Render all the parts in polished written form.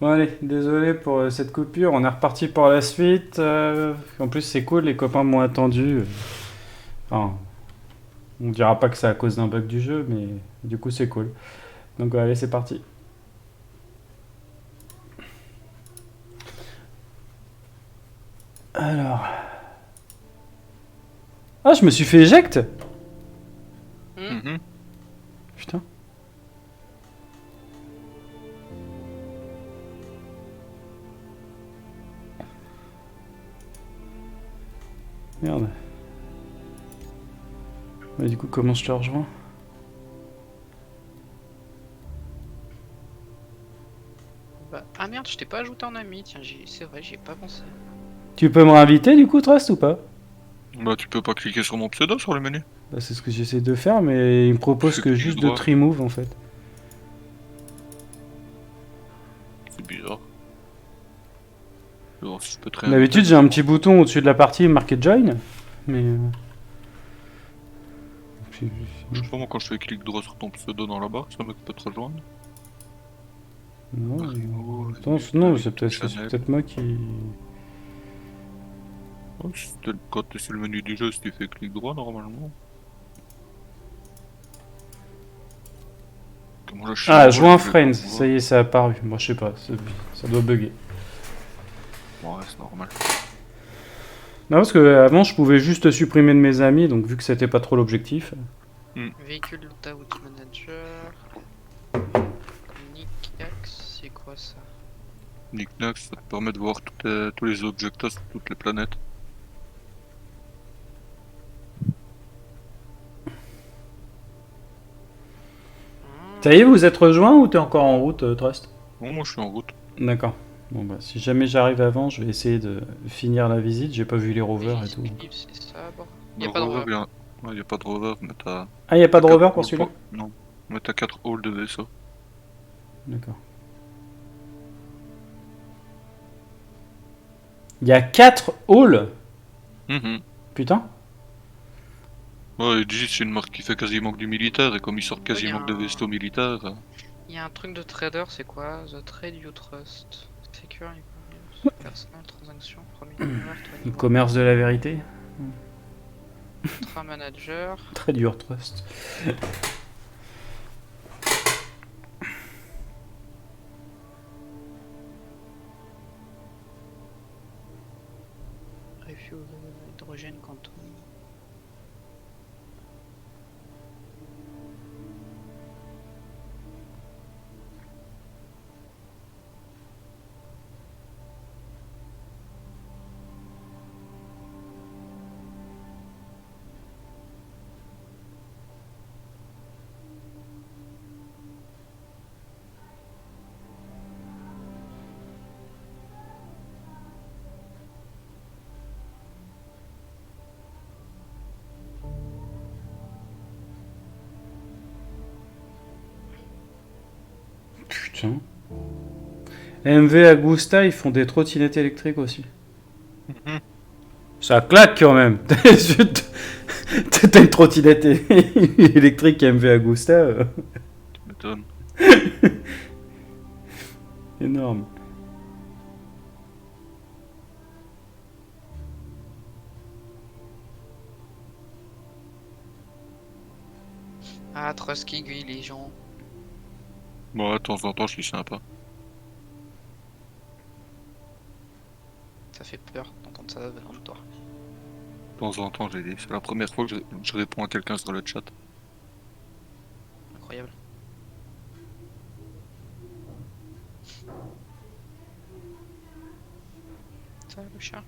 Bon allez, désolé pour cette coupure, on est reparti pour la suite. En plus c'est cool, les copains m'ont attendu. Enfin, on dira pas que c'est à cause d'un bug du jeu, mais du coup c'est cool. Donc allez, c'est parti. Alors... Ah, je me suis fait éjecte. Hmm. Mhm. Putain. Merde. Mais du coup, comment je te rejoins? Bah, ah merde, je t'ai pas ajouté en ami, tiens, c'est vrai, j'y ai pas pensé. Tu peux me réinviter du coup, Trust, ou pas? Bah, tu peux pas cliquer sur mon pseudo sur le menu. Bah, c'est ce que j'essaie de faire, mais il me Tu propose fais que clic juste de droit. remove en fait. C'est bizarre. Je vais voir si je peux te réinviter, D'habitude, deux j'ai un petit secondes. bouton au-dessus de la partie marqué Join, mais. Puis- Je sais pas, moi, quand je fais clic droit sur ton pseudo dans la barre, ça me peut te rejoindre. Non, Remove, attends, non, invite to c'est channel. peut-être moi qui. Oh, quand t'es sur le menu du jeu, si tu fais clic droit, normalement. Comment là, chez Ah, moi, joint je vais pas Friends, le ça voir. y est, ça a apparu. Moi, je sais pas, ça doit bugger. Ouais, c'est normal. Non, parce que avant, je pouvais juste supprimer de mes amis, donc vu que c'était pas trop l'objectif. Hmm. Véhicule Loadout Manager. Nikax, c'est quoi ça? Knickknack, ça te permet de voir tous les objectifs sur toutes les planètes. Ça y est, Hmm. vous êtes rejoint ou t'es encore en route, Trust? Bon, moi, je suis en route. D'accord. Bon, bah, si jamais j'arrive avant, je vais essayer de finir la visite. J'ai pas vu les rovers et tout. Législatif, c'est sabre. Le Y a pas de rover, rover. y a pas de rover, mais Ah, y a pas t'as de 4 rover pour halls celui-là? Non, mais t'as 4 halls de vaisseau. D'accord. Il y a 4 halls. Mhm. Putain. Ouais, Digit, c'est une marque qui fait quasiment que du militaire, et comme ils sortent Oh, quasiment que de vaisseaux militaires, y a un truc de trader, c'est quoi? The Trade You Trust. Secure Personal Transaction, Premier Number, Le 21. commerce de la vérité. Contrat Manager. Très dur, Trust. Refuel Hydrogène Quantum. Putain. MV Agusta, ils font des trottinettes électriques aussi. Mhm. Ça claque quand même. T'as une trottinette électrique MV Agusta. Tu m'étonnes. Énorme. Ah, Trust qui aiguille les gens. Bon, de temps en temps, je suis sympa. Ça fait peur d'entendre ça venant de toi. De temps en temps, j'ai dit. C'est la première fois que je réponds à quelqu'un sur le chat. Incroyable. Ça, le chat.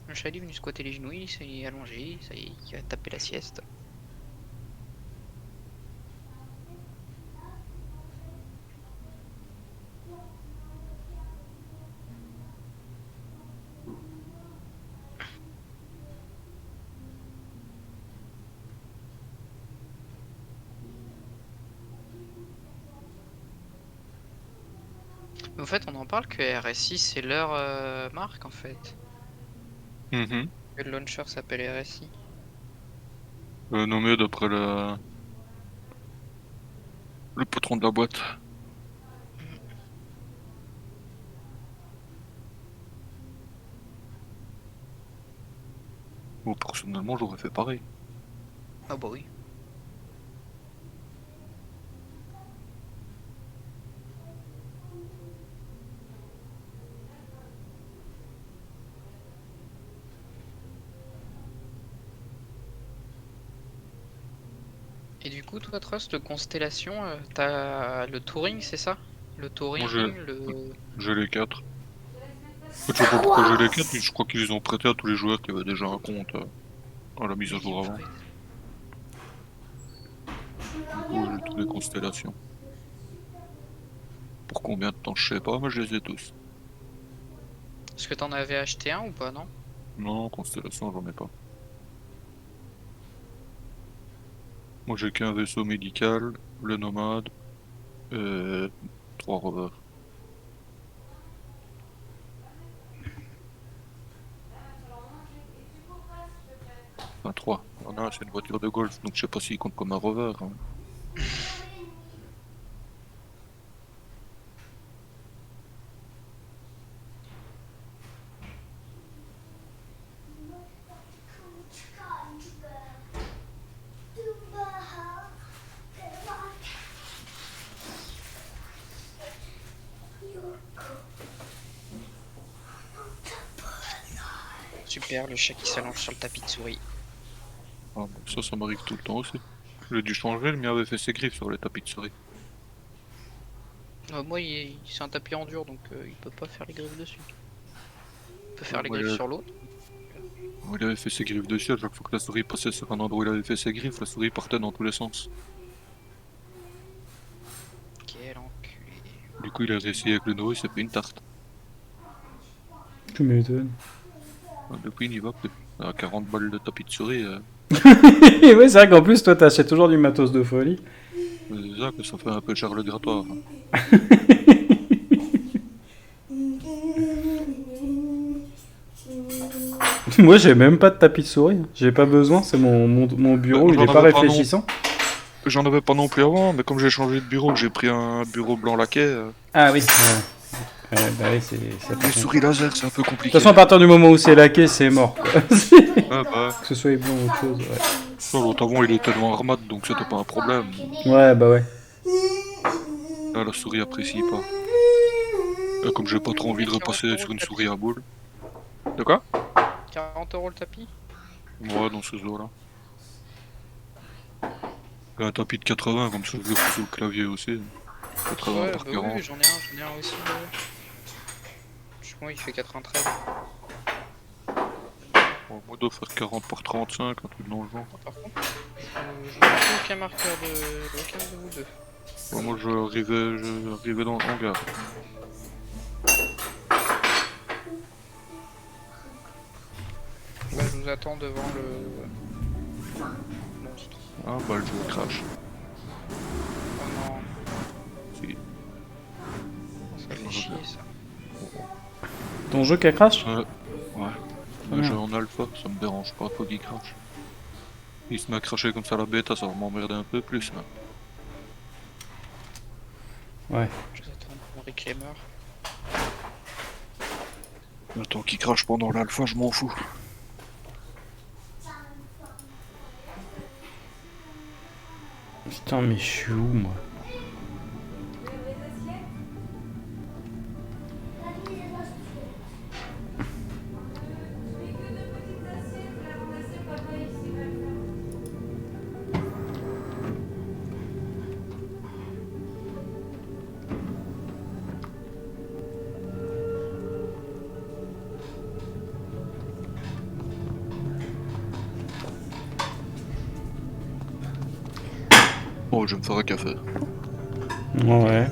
Le chat il est venu squatter les genoux, il s'est allongé, ça y est, il va taper la sieste. Mais en fait, on en parle que RSI c'est leur marque en fait. Mhm. Que le launcher s'appelle RSI. Nommé d'après le patron de la boîte. Moi, personnellement, j'aurais fait pareil. Ah bah oui. Et du coup, toi, Trust, Constellation, t'as le Touring, c'est ça? Le Moi, Touring, le... j'ai les 4. En fait, je sais pas pourquoi j'ai les 4, mais je crois qu'ils les ont prêtés à tous les joueurs qui avaient déjà un compte à la mise à jour avant. Du coup, j'ai toutes les constellations. Pour combien de temps, je sais pas, mais je les ai tous. Est-ce que t'en avais acheté un ou pas, non? Non, constellation, j'en ai pas. Moi, j'ai qu'un vaisseau médical, le nomade, et 3 rovers. Enfin, 3. Il y en a un, c'est une voiture de golf, donc je sais pas s'il compte comme un rover, hein. Super, le chat qui s'allonge sur le tapis de souris. Ah, bon, ça m'arrive tout le temps aussi. J'ai dû changer, le mien avait fait ses griffes sur les tapis de souris. Moi, c'est un tapis en dur, donc il peut pas faire les griffes dessus. Il peut faire les Moi, griffes sur l'autre. il avait fait ses griffes dessus, à chaque fois que la souris passait sur un endroit où il avait fait ses griffes, la souris partait dans tous les sens. Quel enculé. Du coup, il a réessayé avec le nouveau, il s'est fait une tarte. Tu m'étonnes. Depuis, il n'y va plus. À 40 balles de tapis de souris, Ouais, c'est vrai qu'en plus, toi, t'achètes toujours du matos de folie. c'est ça que ça fait un peu cher le grattoir, hein. Moi, j'ai même pas de tapis de souris. J'ai pas besoin, c'est mon bureau, Bah, il est pas réfléchissant. J'en avais pas non plus avant, mais comme j'ai changé de bureau, que j'ai pris un bureau blanc laqué, Ah oui, bah oui, c'est pas les con. souris laser, c'est un peu De toute compliqué. façon, à partir du moment où c'est laqué, c'est mort, quoi. Ah bah, Que ce soit bon ou autre chose, ouais. non, l'autre avant, il était dans Armade, donc c'était pas un problème. Ouais, bah ouais. Là, la souris apprécie pas. Et comme j'ai pas trop envie de repasser sur une souris à boule. De quoi? 40 € le tapis? Ouais, dans ce zoo-là. Il y a un tapis de 80, comme ça je le fous sur le clavier aussi. 80 Ouais, par bah 40. oui, j'en ai un aussi. Moi, il fait 93. Bon, moi, doit faire 40 par 35, un truc dans le genre. Par contre, je n'ai aucun marqueur de aucun de vous deux. Bon, moi, j'arrivais dans le hangar. Là, je vous attends devant le monstre. Ah, bah, le jeu crash. Oh non, Si. ça fait chier ça. Ton jeu qui crash? Ouais. Le merde. jeu en alpha, ça me dérange pas, faut qu'il crache. Il se met à cracher comme ça la bêta, ça va m'emmerder un peu plus, là. Ouais. Je vous attends devant Rick Lemmer. Mais tant qu'il crache pendant l'alpha, je m'en fous. Putain, mais je suis où, moi? Oh, je vais me faire un café. Ouais.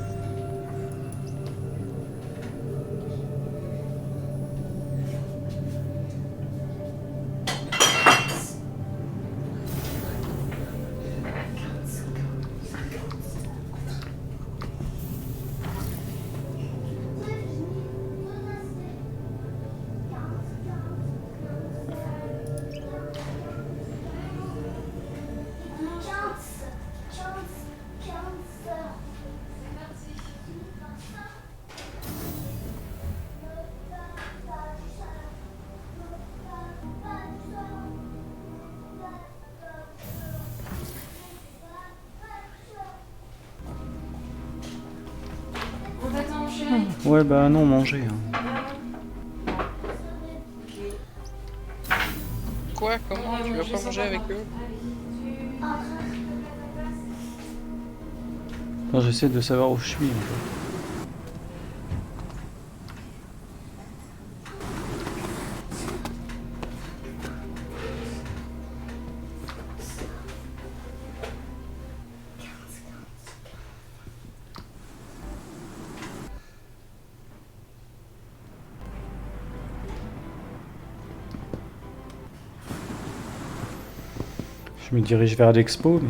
Ouais, bah non, manger. Hein. Quoi? Comment? Tu vas pas manger avec eux? Non, j'essaie de savoir où je suis. En fait. Je me dirige vers l'expo, mais...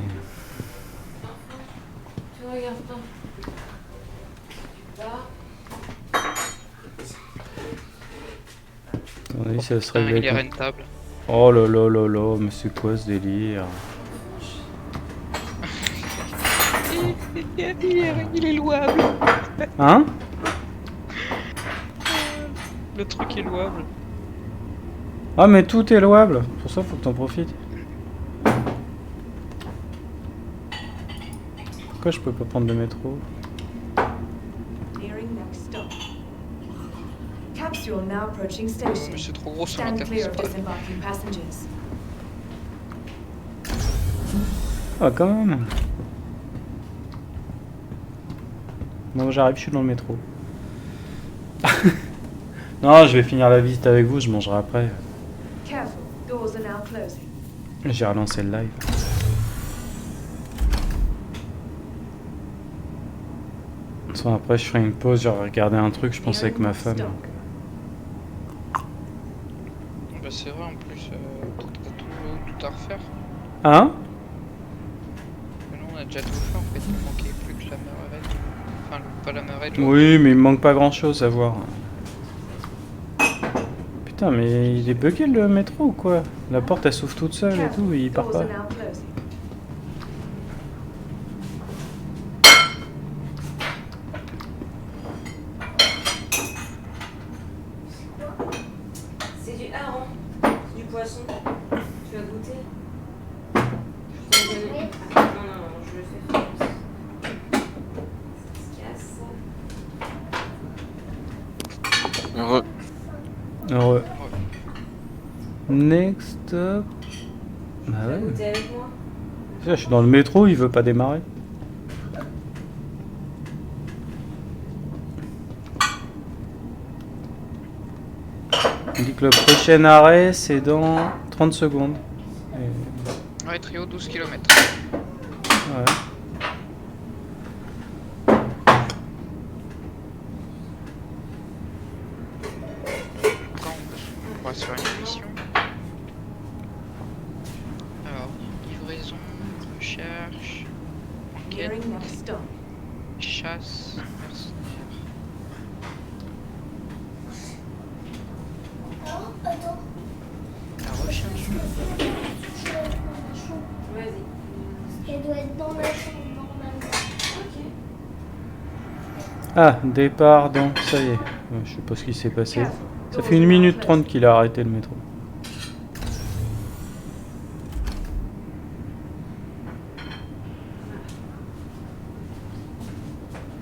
Tu regardes pas. Attendez, ça se règle Il est avec... rentable. Oh là là là là, mais c'est quoi ce délire? Il est louable. Hein? Le truc est louable. Ah mais tout est louable, pour ça faut que t'en profites. Pourquoi je peux pas prendre le métro? Nearing next stop. Capsule now approaching Mais station. c'est trop gros, ça Stand m'intéresse clear of pas. disembarking passengers. Ah quand même. Bon j'arrive, je suis dans le métro. Non, je vais finir la visite avec vous, je mangerai après. Careful, doors are now closing. J'ai relancé le live. Soit après je ferai une pause, j'aurai regardé un truc, je pensais avec ma femme. Donc. Bah c'est vrai en plus, t'as tout à refaire. Hein? Mais nous on a déjà tout fait en fait, il manquait plus que la meurette. Enfin pas la meurette. Oui, mais il me manque pas grand chose à voir. Putain, mais il est bugué le métro ou quoi? La porte elle s'ouvre toute seule et tout, et il part Doors pas. are now closing. C'est du hareng, c'est du poisson. Tu vas goûter? Je te le donne. Non, non, non, je le fais faire. Ça se casse. Heureux. Heureux. Next stop. Bah Tu vas ouais. goûter avec moi? Je suis dans le métro, il veut pas démarrer. Il dit que le prochain arrêt c'est dans 30 secondes. Et- Ouais, trio 12 km. Ouais. On va sur une mission. Alors, livraison, recherche, enquête, Nearing next stop. chasse, mercenaire. La recherche. Vas-y. Elle doit être dans la chambre normalement. Ok. Ah, départ dans... Ça y est. Ouais, je sais pas ce qui s'est passé. Ça fait 1 minute 30 qu'il a arrêté le métro.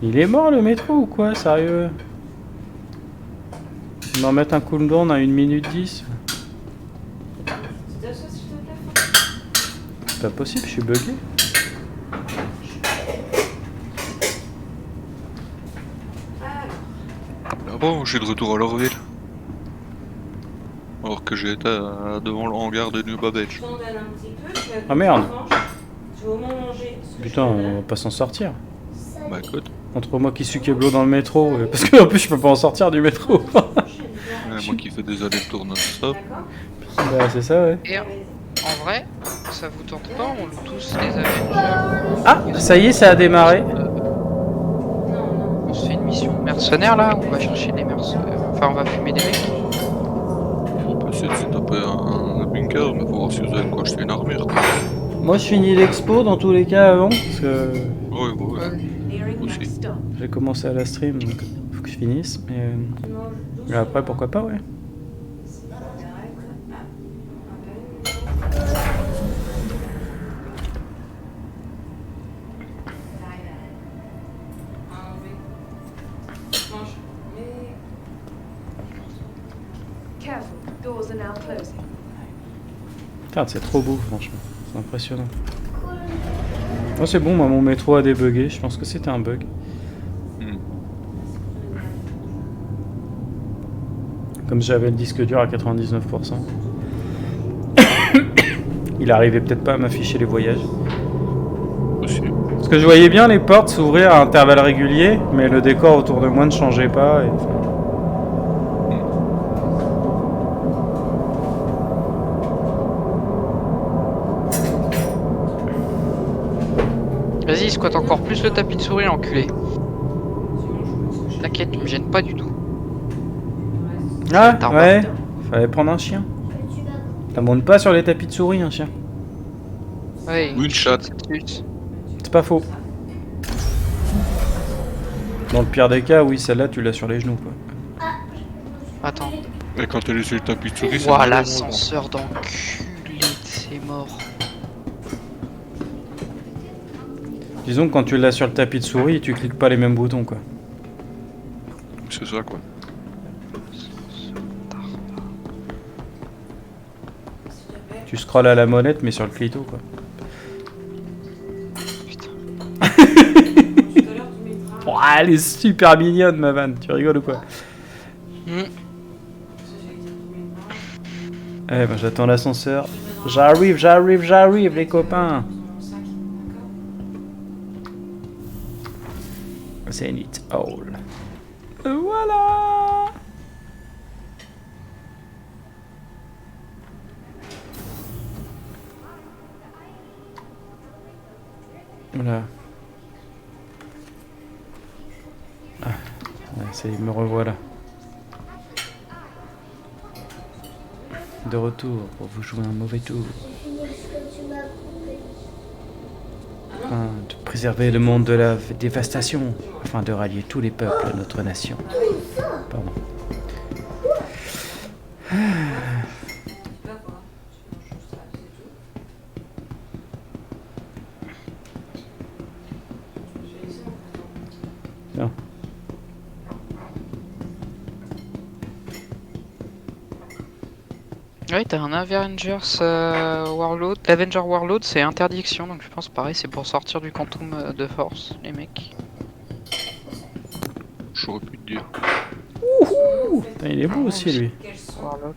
Il est mort le métro ou quoi? Sérieux? On va mettre un cooldown à 1 minute 10. Tu t'assois s'il te plaît? C'est pas possible, je suis bugué. Alors, Ah bon, je suis de retour à Lorville. Alors que j'étais devant le hangar de New Babbage. je t'en donne un petit peu. Tu vas Ah, merde. Tu vas au moins manger. ce que Putain, je te on donne. va pas s'en sortir. Bah écoute, Entre moi qui suis Keblo dans le métro, parce que en plus je peux pas en sortir du métro. moi qui fais des allers-retours non-stop. D'accord? Bah, c'est ça, ouais. Et en vrai, ça vous tente pas, on loue tous les Avengers. Ah, ça y est, ça a démarré. Non, non. On se fait une mission mercenaire là, on va chercher des mercenaires. Enfin, on va fumer des mecs. On peut essayer de se taper un bunker, mais faut voir si vous avez quoi acheter une armure. Quoi. Moi je finis l'expo dans tous les cas avant, parce que Ouais, ouais. Nearing Aussi. next stop. j'ai commencé à la stream, donc faut que je finisse. Mais Tu manges doucement. mais après, pourquoi pas, ouais. Arrête. Ah, un, deux. Mange. now closing. Putain, c'est trop beau, franchement. C'est impressionnant. Oh, c'est bon, moi, mon métro a débugué. Je pense que c'était un bug. Comme j'avais le disque dur à 99%. Il arrivait peut-être pas à m'afficher les voyages. Possible. Parce que je voyais bien les portes s'ouvrir à intervalles réguliers, mais le décor autour de moi ne changeait pas. Et... Vas-y, squatte encore plus le tapis de souris, enculé. T'inquiète, tu me gênes pas du tout. Ah, T'as ouais, remarqué. fallait prendre un chien. Ça monte pas sur les tapis de souris, un chien. Ouais, Ou une chatte. C'est pas faux. Dans le pire des cas, oui, celle-là, tu l'as sur les genoux, quoi. Attends. Et quand elle est sur le tapis de souris, c'est Voilà, vraiment l'ascenseur d'enculé, c'est mort. Disons que quand tu l'as sur le tapis de souris, tu cliques pas les mêmes boutons, quoi. C'est ça quoi. Tu scrolles à la molette, mais sur le clito, quoi. Putain. Oh, elle est super mignonne, ma vanne. Tu rigoles ou quoi? Eh ben, j'attends l'ascenseur. J'arrive, les copains. Zenith Hall. Voilà. Voilà. Ah, ouais, ça y est, me revoilà. De retour pour vous jouer un mauvais tour. Afin de préserver le monde de la dévastation, afin de rallier tous les peuples à notre nation. Pardon. Bien. Ouais, t'as un Avengers Warlord. Avenger Warlord, c'est interdiction, donc je pense pareil, c'est pour sortir du quantum de force, les mecs. J'aurais pu te dire. Putain, il est beau aussi, lui. Warlock.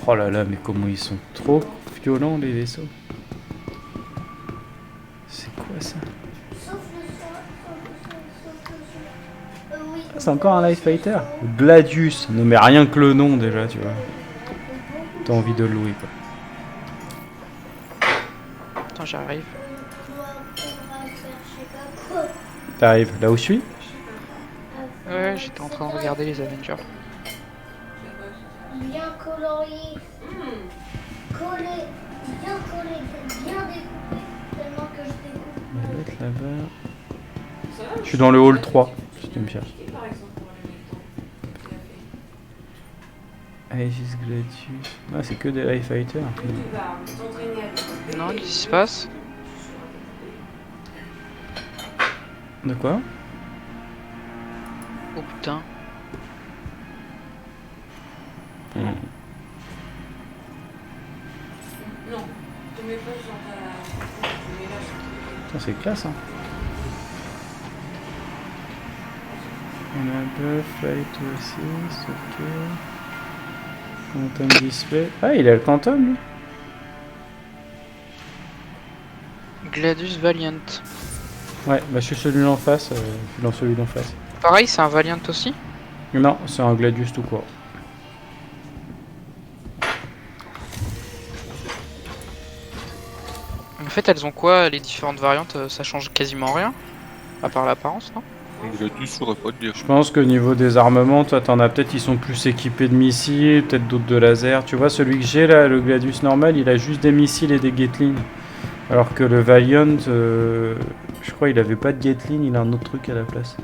Oh là là, mais comment ils sont trop violents, les vaisseaux. C'est quoi ça? C'est encore un Life Fighter? Gladius. Non mais rien que le nom déjà, tu vois. T'as envie de le louer, quoi. Attends, j'arrive. T'arrives là où je suis? Ouais, j'étais en train de regarder les Avengers. Bien colorié. Collé. Bien collé. Bien découpé. Tellement que je découpe. On va mettre là-bas. Je suis dans le hall 3, si tu me cherches. Aegis Gladius. Ah, c'est que des Life Fighters. Non, qu'est-ce qui se passe? De quoi? Oh putain. Putain, c'est classe, hein. On a Buff, Fight aussi, ok. Quantum Display. Ah, il a le Quantum, lui. Gladius Valiant. Ouais, bah je suis celui en face, je suis dans celui d'en face. Pareil, c'est un Valiant aussi? Non, c'est un Gladius tout court. En fait, elles ont quoi, les différentes variantes? Ça change quasiment rien. À part l'apparence, non? Gladius, je saurais pas te dire. Je pense qu'au niveau des armements, toi t'en as peut-être, ils sont plus équipés de missiles, peut-être d'autres de laser. Tu vois, celui que j'ai là, le Gladius normal, il a juste des missiles et des Gatling. Alors que le Valiant, je crois il avait pas de Gatling, il a un autre truc à la place.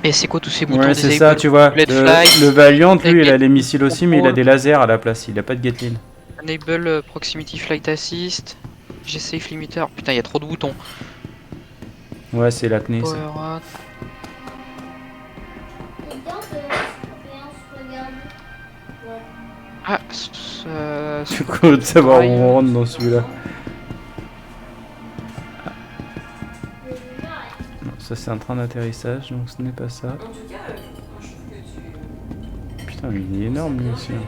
Et c'est quoi tous ces boutons? Ouais, c'est ça, tu vois. Blade Flight, Le Valiant, lui, il a Blade les missiles aussi, mais il a Control. des lasers à la place, il a pas de Gatling. Enable Proximity Flight Assist. G-Safe Limiter. Putain, il y a trop de boutons. Ouais, c'est l'acné ça. Power Up. C'est bien que rien se regarde. Ouais. Ah, Du coup, de savoir où on rentre dans celui-là. Mais je verrai. Non, ça c'est un train d'atterrissage, donc ce n'est pas ça. En tout cas, moi je trouve que tu. Putain, mais il est énorme lui aussi. hein.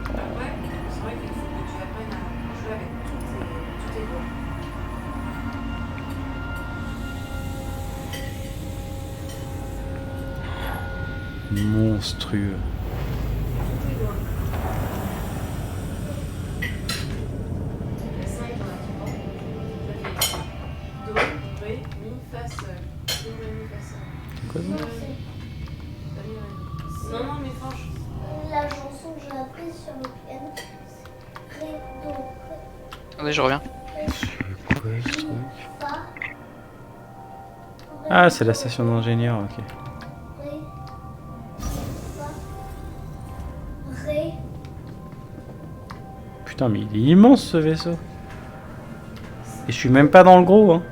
Bah ouais, c'est vrai qu'il faut que tu apprennes à jouer avec tous tes doigts. Monstrueux. Tous tes doigts. La 5 dans la tour. Ça fait Do, Ré, Mi, Fa, Sol. Do, Ré, Mi, Fa, Sol. Quoi Non, ça c'est Fa, Mi, Ré. Non, non, mais franchement. la chanson que j'ai apprise sur le piano. Ré, do, ré, Attendez, je reviens. ré, Quoi ce truc fa. Ré, Ah, c'est la station d'ingénieur, ok. Ré, fa. Ré. Putain, mais il est immense ce vaisseau. Et je suis même pas dans le gros, hein.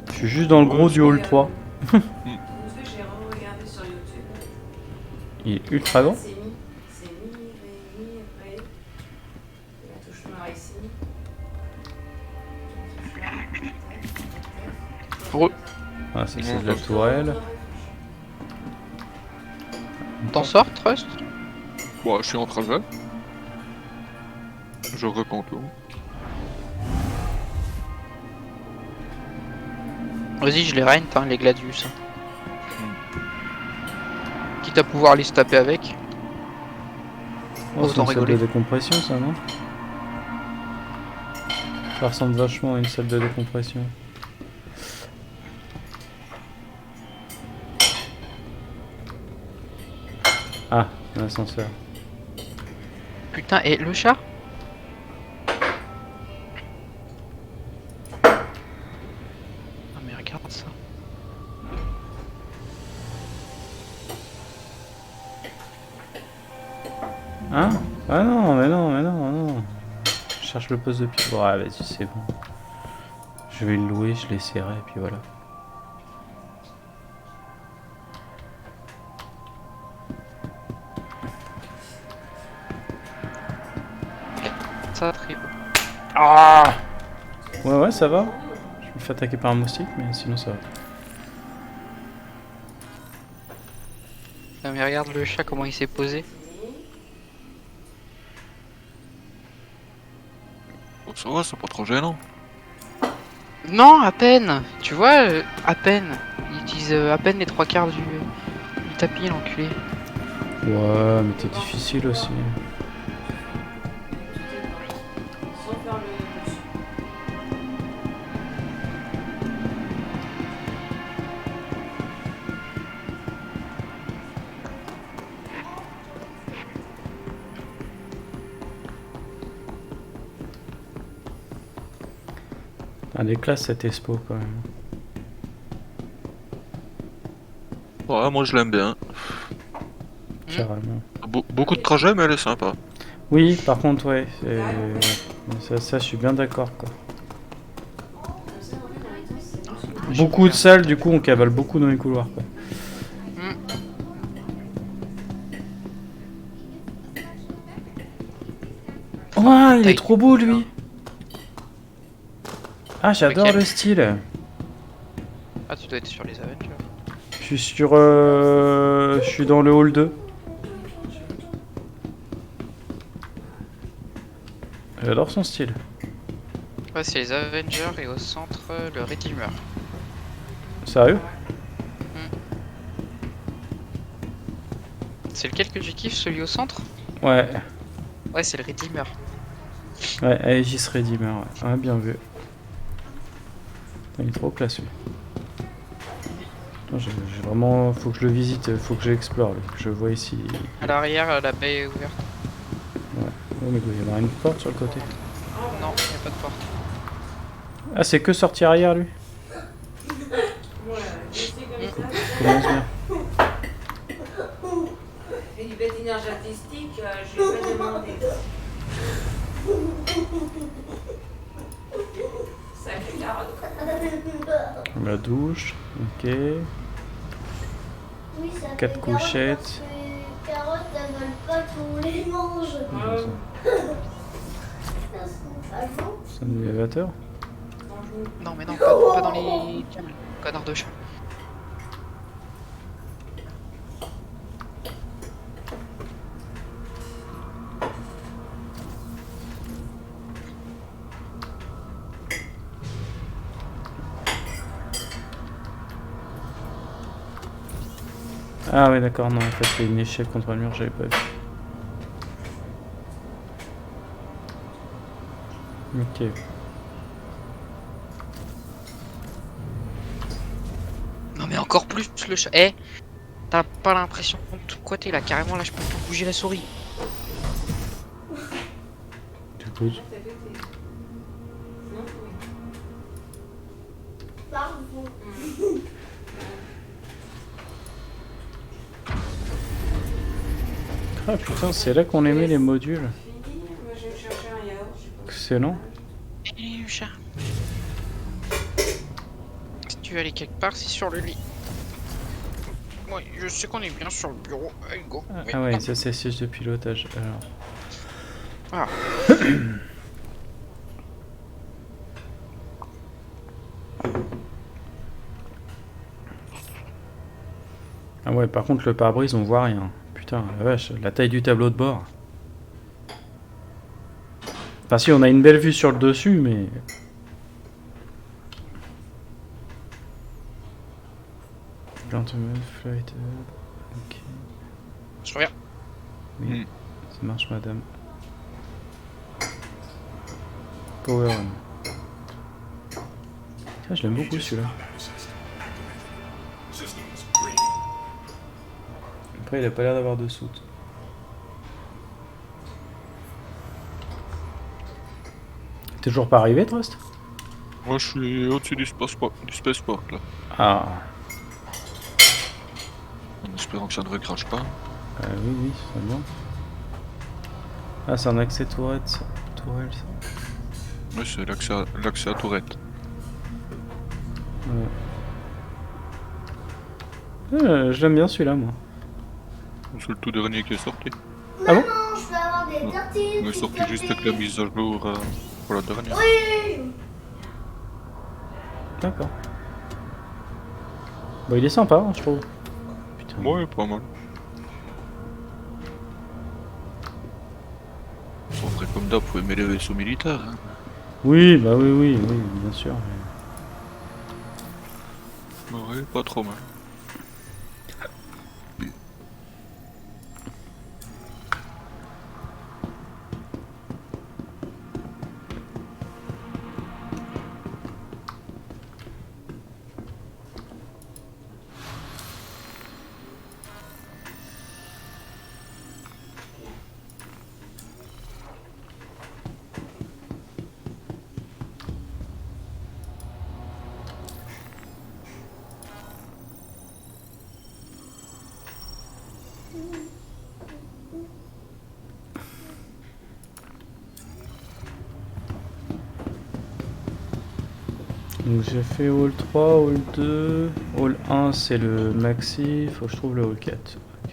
Je suis juste dans le gros du hall 3. Vous savez, j'ai regardé sur YouTube. Il est ultra grand. C'est Mi. C'est Mi, Ré, Mi, Ré. Et la touche noire ici. La touche là. Tac, tac, tac. Re. Ah, c'est de la tourelle. T'en sors, Trust? Bon, je suis en trajet. Je reprends tout. Vas-y, je les règne, hein, les Gladius. Quitte à pouvoir les se taper avec. Oh, c'est Autant une salle de rigoler. décompression, ça, non? Ça ressemble vachement à une salle de décompression. Ah, un ascenseur. Putain, et le chat? Ah mais regarde ça. Hein? Ah non, mais non, mais non, non. Je cherche le poste de pied. Ouais, vas-y, c'est bon. Je vais le louer, je l'essaierai, et puis voilà. Ça très beau. Ah! Ouais, ouais, ça va. Je me fais attaquer par un moustique, mais sinon ça va. Ah mais regarde le chat comment il s'est posé. Bon, ça va, c'est pas trop gênant. Non, à peine. Tu vois, à peine. Il utilise à peine les 3/4 du tapis, l'enculé. Ouais, mais t'es difficile aussi. Sans faire le dessus. Elle est classe cette expo quand même. Ouais, moi je l'aime bien. Carrément. Beaucoup de trajets, mais elle est sympa. Oui, par contre, ouais. Ça, je suis bien d'accord quoi. Beaucoup de salles, du coup, on cavale beaucoup dans les couloirs quoi. Oh, il est trop beau lui! Ah, j'adore Lequel? le style. Ah, tu dois être sur les Avengers. Je suis sur. Je suis dans le hall 2. J'adore son style. Ouais, c'est les Avengers et au centre, le Redeemer. Sérieux? C'est lequel que tu kiffes, celui au centre? Ouais. Ouais, c'est le Redeemer. Ouais, Aegis Redeemer, ouais. Ouais, bien vu. Il est trop classe lui. Attends, j'ai vraiment. Faut que je le visite, faut que j'explore, lui, que je vois ici. À l'arrière, la baie est ouverte. Oh, mais il y en a une porte sur le côté. Non, il n'y a pas de porte. Ah, c'est que sortie arrière lui? Voilà, je sais comme ça. Commence bien. Et du patinage artistique, je vais pas demander. Sacré carotte. La douche, ok. Oui, ça 4 fait carotte couchettes. parce que les carottes, elles veulent pas qu'on les mange. Ça serait pas bon. C'est un élévateur. Non, mais non, pas dans les camels. Connard de chat. Ah ouais d'accord, non en fait c'est une échelle contre le mur, j'avais pas vu. Ok. Non, mais encore plus le chat. Eh, t'as pas l'impression de quoi t'es là? Carrément, là, je peux plus bouger la souris. Du coup, T'as pété. Non, oui. Pardon. ah putain, c'est là qu'on aimait les modules. Fini. Moi, j'ai cherché un yaourt. Je sais pas. Excellent. Eh, le chat. Si tu veux aller quelque part, c'est sur le lit. Ouais, je sais qu'on est bien sur le bureau. Allez, go. Oui. Ah ouais, ça c'est siège de pilotage. Alors. Ah. Ah ouais, par contre le pare-brise on voit rien. Putain, la vache, la taille du tableau de bord. Enfin si, on a une belle vue sur le dessus, mais... Gentleman flight... ok. Je reviens. Oui, ça marche madame. Power on. Ah, je l'aime beaucoup celui-là. Après il a pas l'air d'avoir de soute. T'es toujours pas arrivé Trust? Moi je suis au-dessus du spaceport là. Ah, En espérant que ça ne recrache pas. oui, oui, c'est bien. Ah, c'est un accès tourette, ça. Tourelle, ça. Oui, c'est l'accès à tourette. Ouais. Je l'aime bien celui-là, moi. C'est le tout dernier qui est sorti. Ah bon? Non, je peux avoir des tartines. Il est s'il sorti te juste plaît. avec la mise à jour pour la dernière. Oui. D'accord. Bon, il est sympa, hein, je trouve. Putain. Ouais, pas mal. Bon, après, comme d'hab, faut aimer les vaisseaux militaires. Hein. Oui, bah oui, oui, oui, bien sûr. Ouais, pas trop mal. Donc j'ai fait Hall 3, Hall 2, Hall 1 c'est le maxi, faut que je trouve le Hall 4. Ok.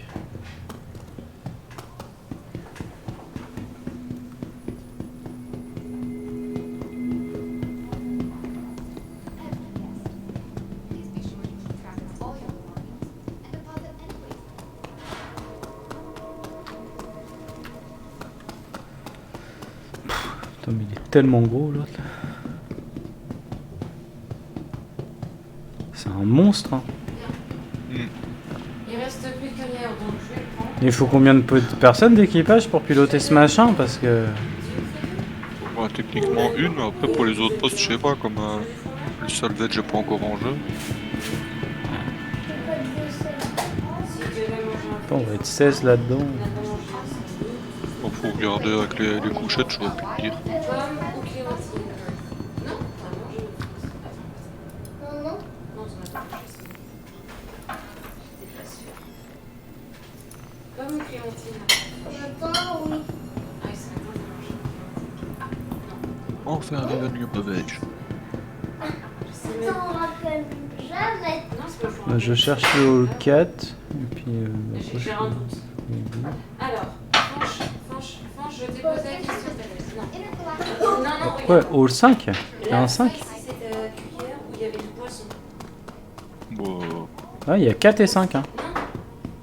Putain mais il est tellement gros l'autre là. C'est un monstre hein. Il reste plus qu'un yaourt, donc je vais le prendre. Il faut combien de personnes d'équipage pour piloter ce machin parce que... Ouais, techniquement une, mais après pour les autres postes, je sais pas, comme le salvage n'est pas encore en jeu. Si tu devais manger un Attends, on va être 16 là-dedans. on n'a pas mangé un. Donc faut regarder avec les couchettes, je vois plus te dire. Pomme ou clémentine? Non, t'as mangé. Attends, Non, non. non, t'en as pas mangé. J'étais pas sûre. Pomme ou clémentine? Attends, oui. Ah oui, c'est maintenant que t'as mangé. enfin un événement belge. Je sais même On rappelle jamais. Non, c'est pas Bah, je cherche le hall 4. Et puis. J'ai après, fait je- un doute. Alors, Fanche, je t'ai posé la question tout à l'heure. Non, non, Ouais, regarde. hall 5. Il y a Là, un 5. c'est cette cuillère où il y avait du poisson. Bon, Ah, il y a 4 et 5. Hein.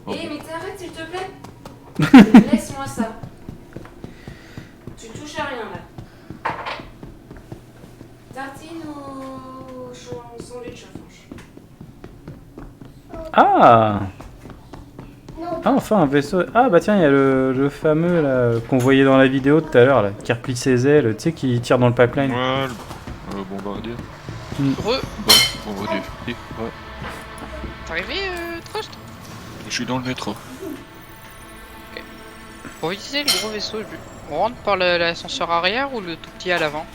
Non. Eh, mais t'arrêtes s'il te plaît. Laisse-moi ça. Tu touches à rien là. Tartine ou sandwich, Fanche? Ah! Non, Ah, enfin un vaisseau. Ah, bah tiens, il y a le fameux là qu'on voyait dans la vidéo tout à l'heure, là, qui replie ses ailes, tu sais, qui tire dans le pipeline. ouais, le bombardier. Re, Bombardier, ouais. t'es arrivé, Trust? Je suis dans le métro. Pour utiliser le gros vaisseau, on rentre par l'ascenseur arrière ou le tout petit à l'avant?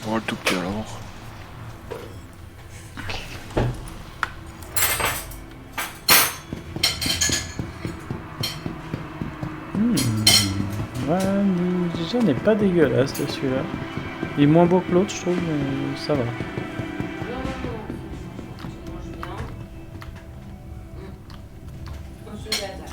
On va le tout petit à l'avant. Ouais, déjà n'est pas dégueulasse celui-là. Il est moins beau que l'autre, je trouve, mais ça va. Non, tu manges bien. On se met à table.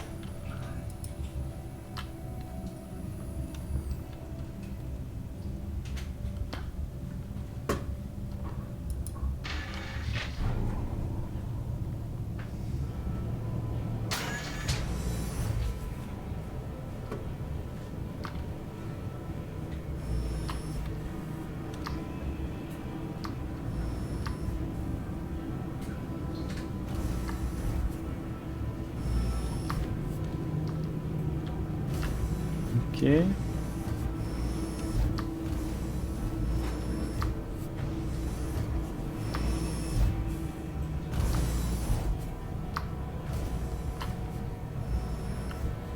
Ok.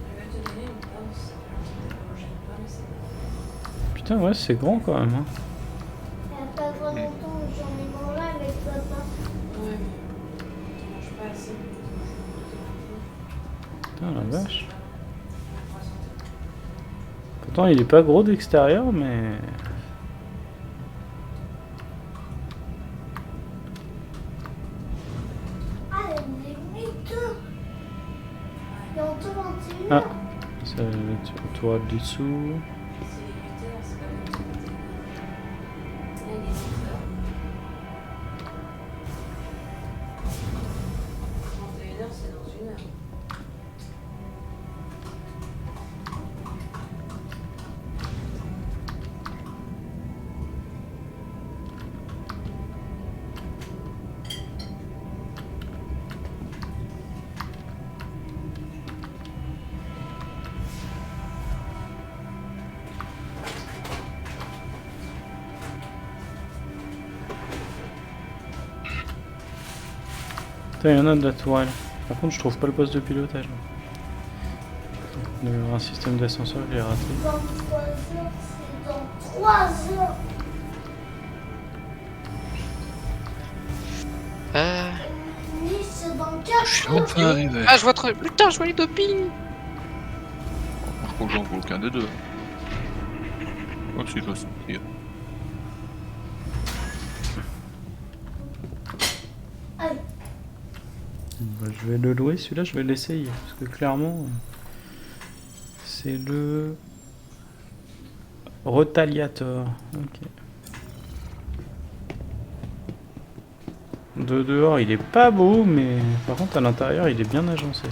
Je vais te donner une pomme, ça fait longtemps que j'aime pas, mais c'est pas. Putain, ouais, c'est grand quand même. Hein. il n'y a pas trop longtemps où j'en ai mangé avec papa. Ouais, mais tu manges pas assez. Putain, la vache. Pourtant, il est pas gros d'extérieur, mais. Ah, il est miteux. Il y a encore 21 Ah. heures. Ça, tu tour du dessous. C'est 8 heures, c'est pas comme 8 heures. Là, il est 6 heures. 31 heures, c'est dans 1 heure. Putain, il y en a de la tourelle. Par contre, je trouve pas le poste de pilotage. Il y avait un système d'ascenseur que j'ai raté. 23 heures, c'est dans 3 heures. Nice, c'est dans 4 Je suis heures. enfin arrivé. Ah, je vois trop. Putain, je vois les dopings! Par contre, j'en vois aucun des deux. Oh, si, je dois sortir. Allez, Bah, je vais le louer, celui-là, je vais l'essayer. Parce que clairement, c'est le Retaliator. Ok. De dehors, il est pas beau, mais par contre, à l'intérieur, il est bien agencé.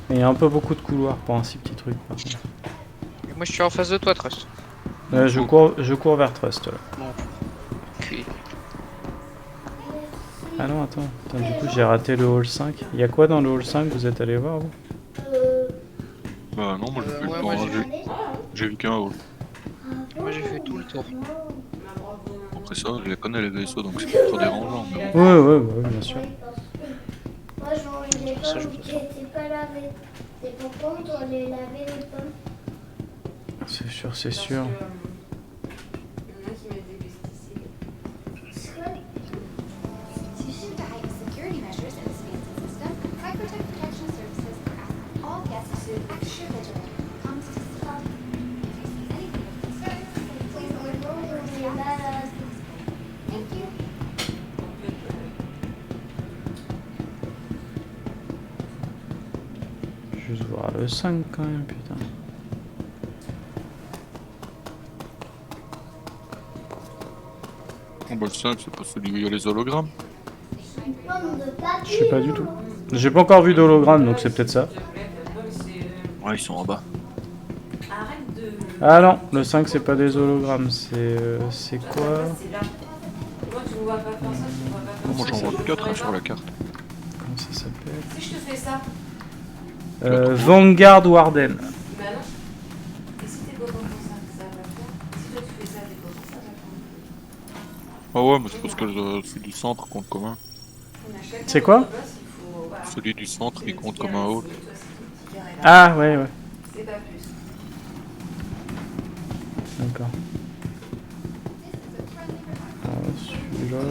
Et il y a un peu beaucoup de couloirs pour un si petit truc. Par contre. Moi, je suis en face de toi, Trust. Je cours vers Trust là. Ok. Ah non, attends. Putain, du coup, j'ai raté le hall 5. Il y a quoi dans le hall 5? Vous êtes allé voir, vous? Bah non, moi j'ai fait ouais, le moi, tour. j'ai- Hein, j'ai vu qu'un hall. Moi, j'ai fait tout le tour. Après ça, je les connais les vaisseaux, donc c'est pas trop dérangeant. Mais bon. Ouais, bien sûr. oui, parce que moi, j'en ai des Ça, je pommes vois qui ça. n'étaient pas lavées. Et par contre, on les lavait les pommes. C'est sûr, c'est Parce sûr. que, il y en a qui mettent des pesticides. C'est vrai. To shift the heightened security measures in this fancy system, Microtech Protection Services asks all guests to extra vigilant when it comes to sleep. If you see anything of concern, please Thank you. Juste voir le 5 quand même, putain. Bon, bah, le 5, c'est pas celui où il y a les hologrammes. Pomme de papier. Je sais pas du tout. J'ai pas encore vu d'hologramme, donc c'est peut-être ça. Ouais, ils sont en bas. Arrête de. Ah non, le 5 c'est pas des hologrammes, c'est quoi? C'est là. Moi, tu me vois pas faire ça, tu me vois pas faire Moi, ça. j'en vois Si je 4 ferais sur pas, la carte. Comment ça s'appelle? Si je te fais ça, Vanguard Warden. bah non. Et si t'es content pour ça, ça va pas faire. Si toi tu fais ça, t'es content, ça va faire. Ah ouais, mais c'est parce que celui du centre compte comme un. On a chacun C'est quoi? notre boss, il faut. Voilà. Celui du centre, C'est il le compte petit comme carré un ici, hall. toi, c'est ton petit carré là. Ah ouais, ouais, C'est pas plus. d'accord. This is a friendly reminder. Ah, celui-là,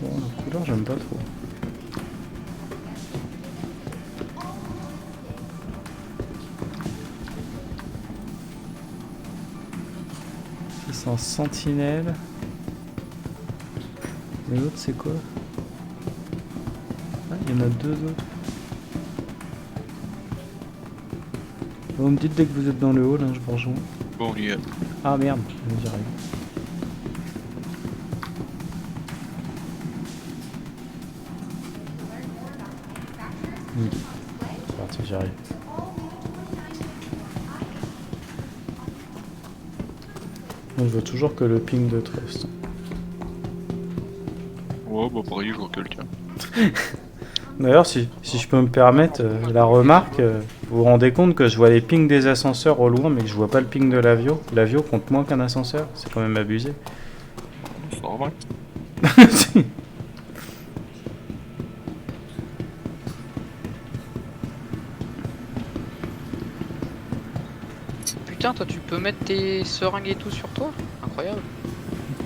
bon, la couleur j'aime pas trop. C'est un sentinelle. Et l'autre c'est quoi? Ah, il y en a deux autres. Vous me dites dès que vous êtes dans le hall, hein, je vous rejoins. Bon, on y est. Ah merde, j'arrive. C'est parti, j'arrive. Moi, je vois toujours que le ping de Trust. Ouais, bah pareil, je vois quelqu'un. D'ailleurs, si je peux me permettre la remarque, vous vous rendez compte que je vois les pings des ascenseurs au loin, mais que je vois pas le ping de l'avio. L'avio compte moins qu'un ascenseur, c'est quand même abusé. C'est normal. Si. Putain, toi tu peux mettre tes seringues et tout sur toi? Incroyable.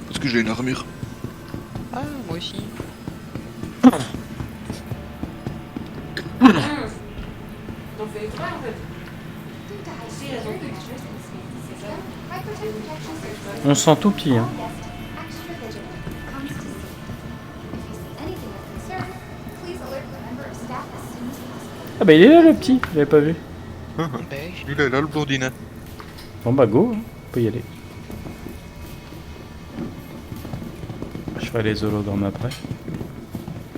Parce que j'ai une armure. Ah, moi aussi. T'en fais exprès en fait. Due to high Si, security elles ont fait measures in the system, Microtech Protection Services On sent tout petit, hein. all guests extra vigilant when it comes to safety. If you see anything of concern, please alert the member of staff as soon as possible. Ah bah il est là le petit, je l'avais pas vu. Ben, Lui, là, le blondinet. Bon bah go, hein, on peut y aller. Je ferai les hologrammes après.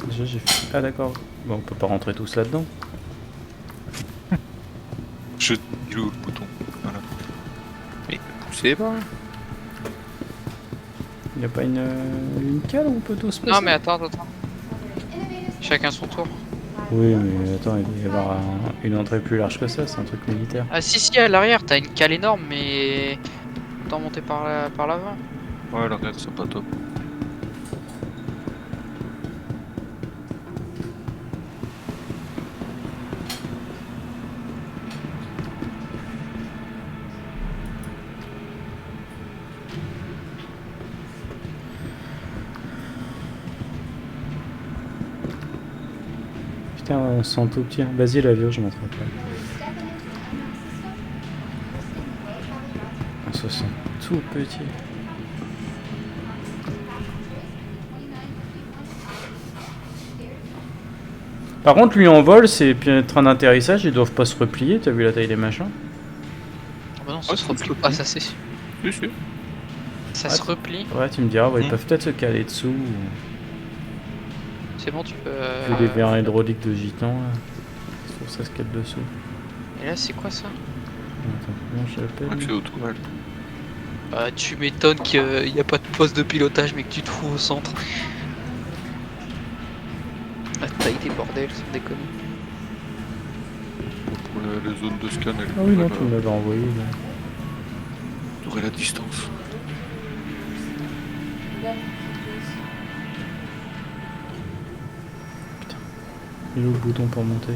Déjà j'ai fait... Ah d'accord. Bon on peut pas rentrer tous là-dedans. Je dis où le bouton. Voilà. Mais poussez pas. Y a pas une cale où on peut tous passer? non mais attends. Innovative Chacun son tour. Oui mais attends, il doit y avoir une entrée plus large que ça, c'est un truc militaire. Ah si, à l'arrière, t'as une cale énorme, mais... Autant monter par l'avant. Ouais, l'arrière, c'est pas top. Putain, on sent tout petit. Hein. Vas-y l'avion, je m'attrape là. stepping into the unknown system, posting the way travel routes On se sent tout petit. Par contre, lui en vol, c'est puis un train d'atterrissage, ils doivent pas se replier, t'as vu la taille des machins? Ah bah non, ça Ah, se ça se replie replie. pas, ça c'est sûr. Si, si. Ça Ah, se replie. Ouais, tu me diras, ouais, ils Hmm. peuvent peut-être se caler dessous. Ou... C'est bon, tu peux... Vu les verres hydrauliques de gitan, là. Je trouve que ça se cale dessous. Et là, c'est quoi ça? Attends, comment je l'appelle? Accès aux tourelles. Bah, tu m'étonnes qu'il n'y a pas de poste de pilotage, mais que tu te fous au centre. La taille des bordels, sans déconner. Pour les zones de scan, elles Ah oui, non, tourelles, tu me l'avais envoyé là. tourelles à distance. Il est où le bouton pour monter?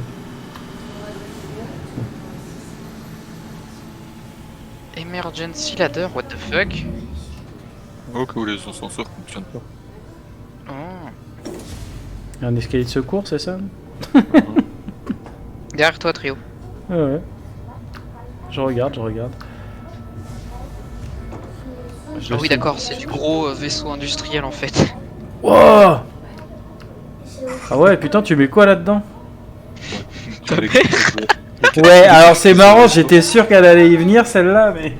Emergency ladder, what the fuck? Ok, où les ascenseurs fonctionnent pas. Oh. Il y a un escalier de secours, c'est ça? Derrière toi, Trio. Ouais, ouais. Je regarde. Ah oui, d'accord, c'est du gros vaisseau industriel en fait. Wow. Ah ouais, putain, tu mets quoi là-dedans? Avec- Ouais, alors c'est marrant, j'étais sûr qu'elle allait y venir celle-là, mais.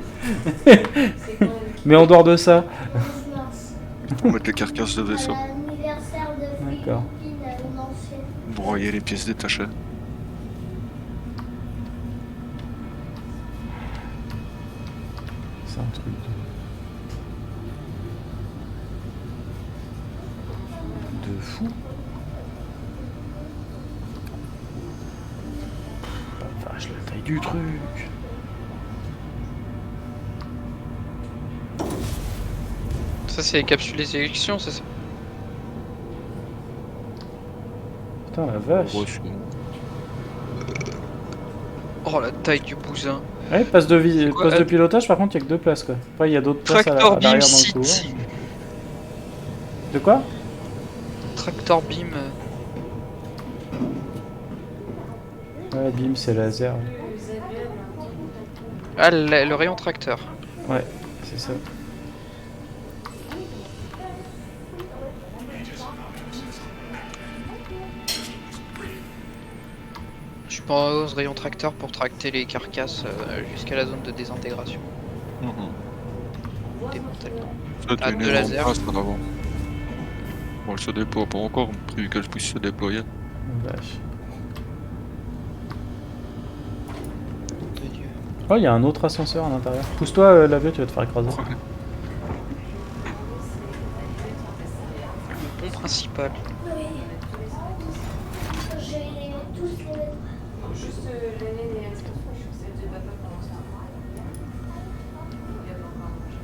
C'est quand même. Mais en dehors de ça. 11 mars. Pour mettre les carcasses de vaisseau. L'anniversaire de D'accord. Philippine à l'ancienne. Broyer les pièces détachées. C'est un truc de fou. La vache, la taille du truc. Ça, c'est les capsules des élections, c'est ça? Putain, la vache. Ouais, c'est- Oh, la taille du bousin. Ouais, passe de, quoi, passe de pilotage, par contre, il y a que 2 places quoi. Après, il y a d'autres places à Tractor Beam l'arrière dans le couloir. City. De quoi? Tractor Beam. Ouais, bim, c'est laser. Ah, le rayon tracteur. Ouais, c'est ça. Je pense rayon tracteur pour tracter les carcasses jusqu'à la zone de désintégration. Démantèlement. Ça, t'as Ah, une de énorme laser. place en avant. Bon, elle se déploie pas encore, mais prévu qu'elle puisse se déployer. Vache. De Dieu. Oh, il y a un autre ascenseur à l'intérieur. Pousse-toi, l'avion, tu vas te faire écraser. Le pont principal. Oui. J'ai tous les lettres. Juste l'année des extensions, je suis que c'est de papa pour l'instant.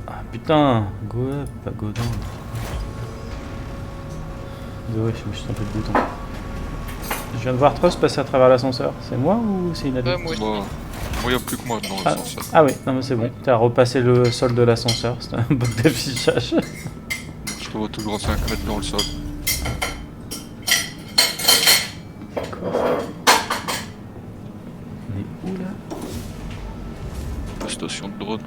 Ah putain, go up, pas go down. Désolé, je me suis trompé de bouton. Je viens de voir Trust passer à travers l'ascenseur. C'est moi ou c'est une Ouais, addict? moi aussi. Moi, il y a plus que moi dans Ah, l'ascenseur. ah oui, non mais c'est bon. T'as repassé le sol de l'ascenseur, c'était un bug d'affichage. Je te vois toujours à 5 mètres dans le sol. On est où là? La station de drone.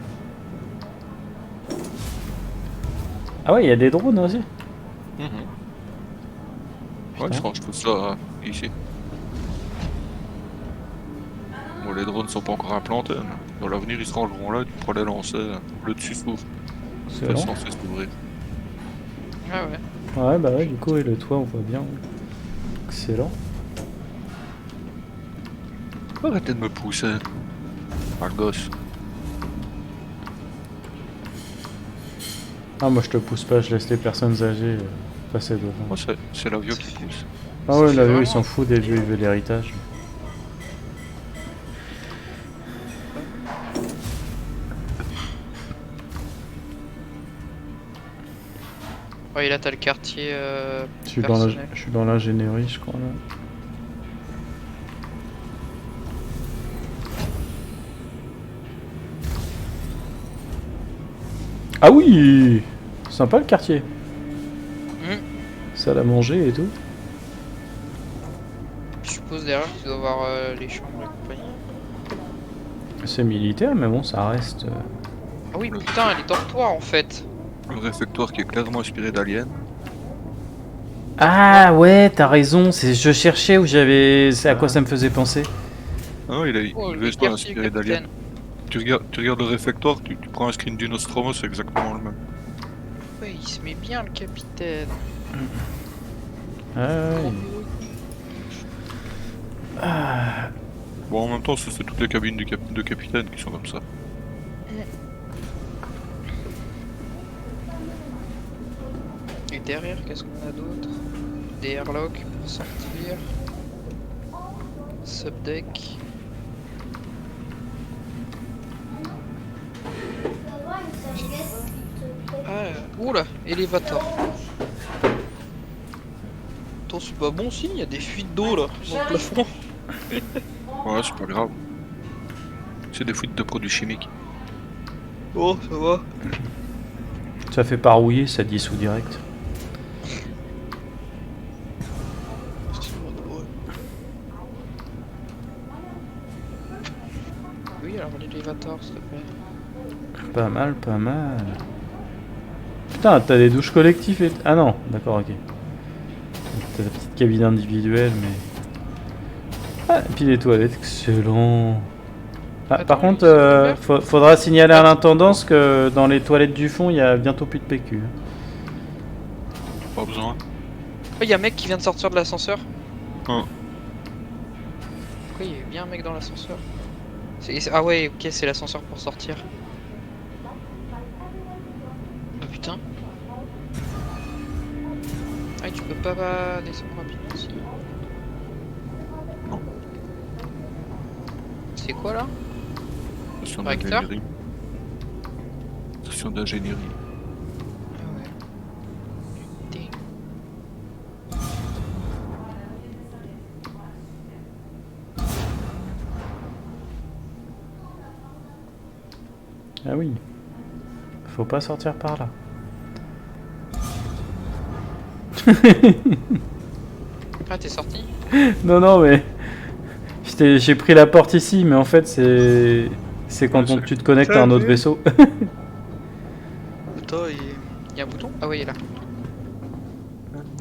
Ah ouais, il y a des drones aussi. Ouais, Putain. je range tout ça ici. Bon, les drones sont pas encore implantés, mais dans l'avenir ils se rangeront là, tu pourras les lancer. Le dessus s'ouvre. C'est C'est long. censé s'ouvrir. Ah ouais. Ouais, bah ouais, du coup, et le toit, on voit bien. Excellent. Arrêtez de me pousser. Ah, le gosse. Ah, moi je te pousse pas, je laisse les personnes âgées passer devant. Moi, c'est la vieux qui pousse. Ah ouais, là, eux, vraiment- ils s'en foutent des vieux, ils veulent l'héritage. Ouais, et là, t'as le quartier Je suis dans la- personnel. je suis dans l'ingénierie, je crois, là. Ah oui! Sympa le quartier. Salle à manger et tout. Je suppose derrière, tu dois voir les chambres et compagnie. C'est militaire, mais bon, ça reste. Ah oui, putain, les dortoirs en fait. Le réfectoire qui est clairement inspiré d'Alien. Ah ouais, t'as raison. Je cherchais où j'avais. C'est à quoi ça me faisait penser. Ah non, il est Oh, le le vaisseau est quartier inspiré d'Alien. capitaine. Tu regardes le réfectoire, tu prends un screen du Nostromo, c'est exactement le même. Ouais, il se met bien le capitaine. Ah ouais. Ah, Bon, en même temps, c'est toutes les cabines de capitaine qui sont comme ça. Et derrière, qu'est-ce qu'on a d'autre? Des airlocks pour sortir. Subdeck. D'avoir une sagesse, s'il te plaît. Ah, oula, élévateur. Attends, c'est pas bon signe, il y a des fuites d'eau là, dans le plafond. Ouais, c'est pas grave. C'est des fuites de produits chimiques. Oh, ça va. ça fait pas rouiller, ça dissout direct. Oui, alors l'élévateur, s'il te plaît. Pas mal, pas mal. Putain, t'as des douches collectives et... Ah non, d'accord, ok. T'as ta petite cabine individuelle, mais... Ah, et puis les toilettes, excellent. Ah, Attends, par mais contre, c'est ouvert faudra signaler à l'intendance que dans les toilettes du fond, il y a bientôt plus de PQ. Pas besoin. Oh, il y a un mec qui vient de sortir de l'ascenseur. Oh. Pourquoi il y a bien un mec dans l'ascenseur? Ah ouais, ok, c'est l'ascenseur pour sortir. Oh putain. Ah, tu peux pas descendre rapidement aussi. Non. C'est quoi là? Station Recteur d'ingénierie. Station d'ingénierie. Ah ouais. Ding. Ah oui. Faut pas sortir par là. Ah, t'es sorti? Non, non, mais... J'ai pris la porte ici, mais en fait, c'est quand Ouais, tu te connectes à un autre Salut. vaisseau. Attends, il y a un bouton? Ah ouais, il est là.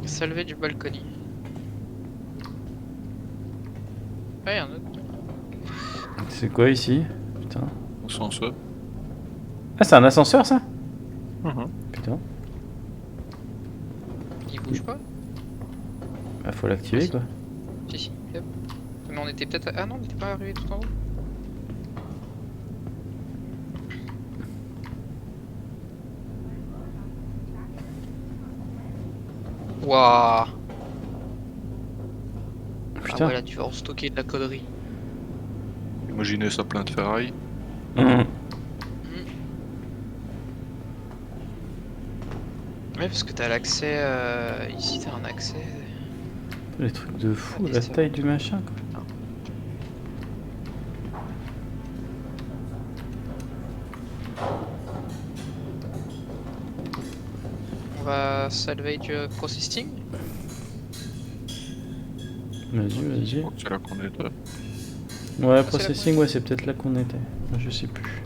Salvé du balcony. Ah, il y a un autre bouton. C'est quoi ici? Putain. Ascenseur. Ah, c'est un ascenseur, ça? Mhm. Putain. Il bouge pas? Bah, faut l'activer, quoi. Si, si, hop. Mais on était peut-être... Ah non, on était pas arrivé tout en haut. Waouh. Ah Putain. ouais, là tu vas en stocker de la connerie. Imaginez ça plein de ferraille. Hum. Ouais, parce que t'as l'accès... Ici t'as un accès... Les trucs de fou, Ah, la des taille du machin, quoi. On va salvage processing. Vas-y, vas-y. C'est là qu'on est. Ouais, la processing, ouais, c'est peut-être là qu'on était. Je sais plus.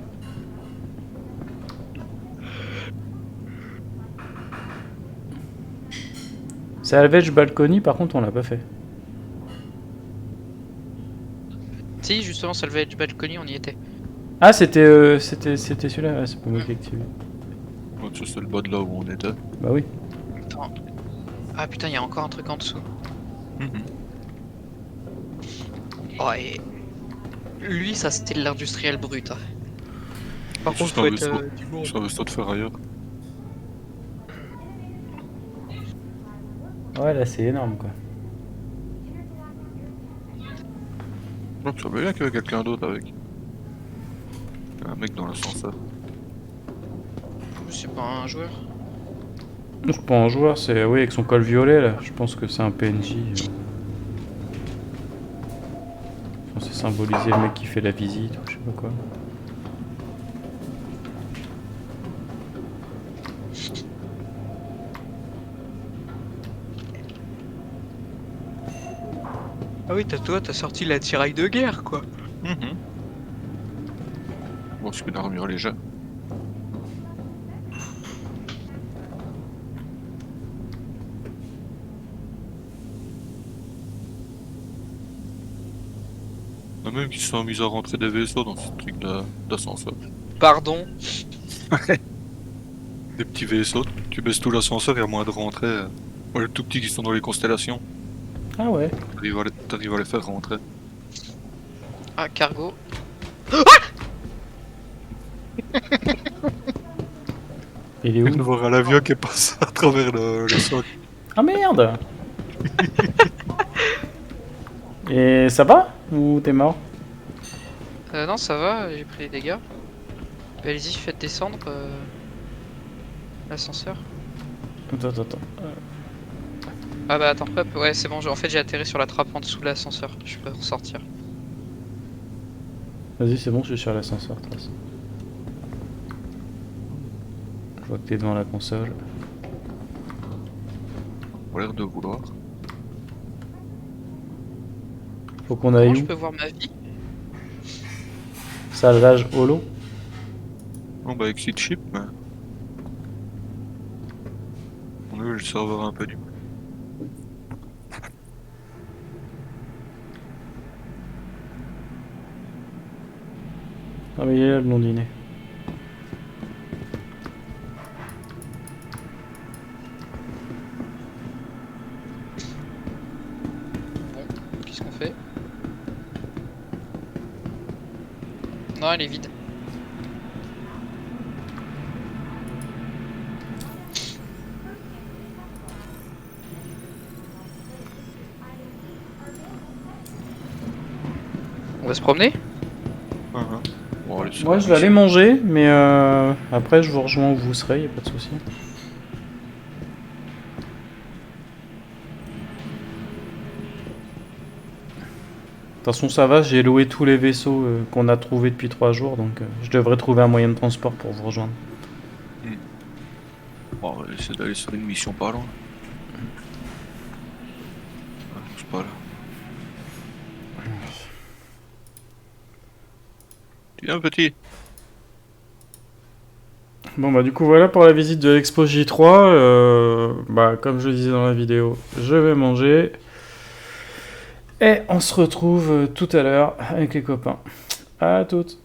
Salvage Balcony, par contre, on l'a pas fait. Si, justement, salvage balcony, on y était. Ah, c'était celui-là. Ah, c'est pas moi qui ai activé. Ça, c'est le bas de là où on était. Bah oui. Attends. Ah putain, il y a encore un truc en dessous. Mhm. Oh, et... Lui, ça c'était de l'industriel brut. Hein. Par C'est contre, juste un faut vaisseau. être du bon. C'est un vaisseau de ferrailleur. Ouais, là, c'est énorme, quoi. Non, tu savais bien qu'il y avait quelqu'un d'autre avec. Un mec dans l'ascenseur. C'est pas un joueur. C'est pas un joueur, c'est... Oui, avec son col violet, là. Je pense que c'est un PNJ. Enfin, c'est symboliser le mec qui fait la visite, ou je sais pas quoi. Ah oui, t'as sorti la tiraille de guerre, quoi. Bon, c'est une armure légère. Il y en a même qui se sont amusés à rentrer des vaisseaux dans ce truc d'ascenseur. Pardon. Des petits vaisseaux, tu baisses tout l'ascenseur et à moins de rentrer. Ouais, les tout petits qui sont dans les constellations, Ah ouais. t'arrives à les faire rentrer. Ah, cargo. Il est Et de où? voir un avion qui est passé à travers le socle. Ah merde. Et ça va? Ou t'es mort? Non, ça va, j'ai pris les dégâts. Bah, allez-y, faites descendre l'ascenseur. Attends. Ah bah attends, hop, ouais, c'est bon, en fait j'ai atterri sur la trappe en dessous de l'ascenseur. Je peux ressortir. Vas-y, c'est bon, je suis sur l'ascenseur, Trace. Je vois que t'es devant la console. On a l'air de vouloir. Faut qu'on aille Comment je où? peux voir ma vie? Salvage holo? Bon bah exit ship, mais... le serveur a un peu du mal. Ah mais il est là le blondinet. Bon, qu'est-ce qu'on fait? Non, elle est vide. On va se promener? Bon, allez, ça Moi va, je vais aller manger, mais après je vous rejoins où vous serez, y a pas de souci. De toute façon ça va, j'ai loué tous les vaisseaux qu'on a trouvés depuis 3 jours, donc je devrais trouver un moyen de transport pour vous rejoindre. Bon, on va essayer d'aller sur une mission pas loin. C'est pas là. Tu viens, petit? Bon bah du coup voilà pour la visite de l'Expo J3, bah comme je le disais dans la vidéo, je vais manger. Et on se retrouve tout à l'heure avec les copains. À toutes.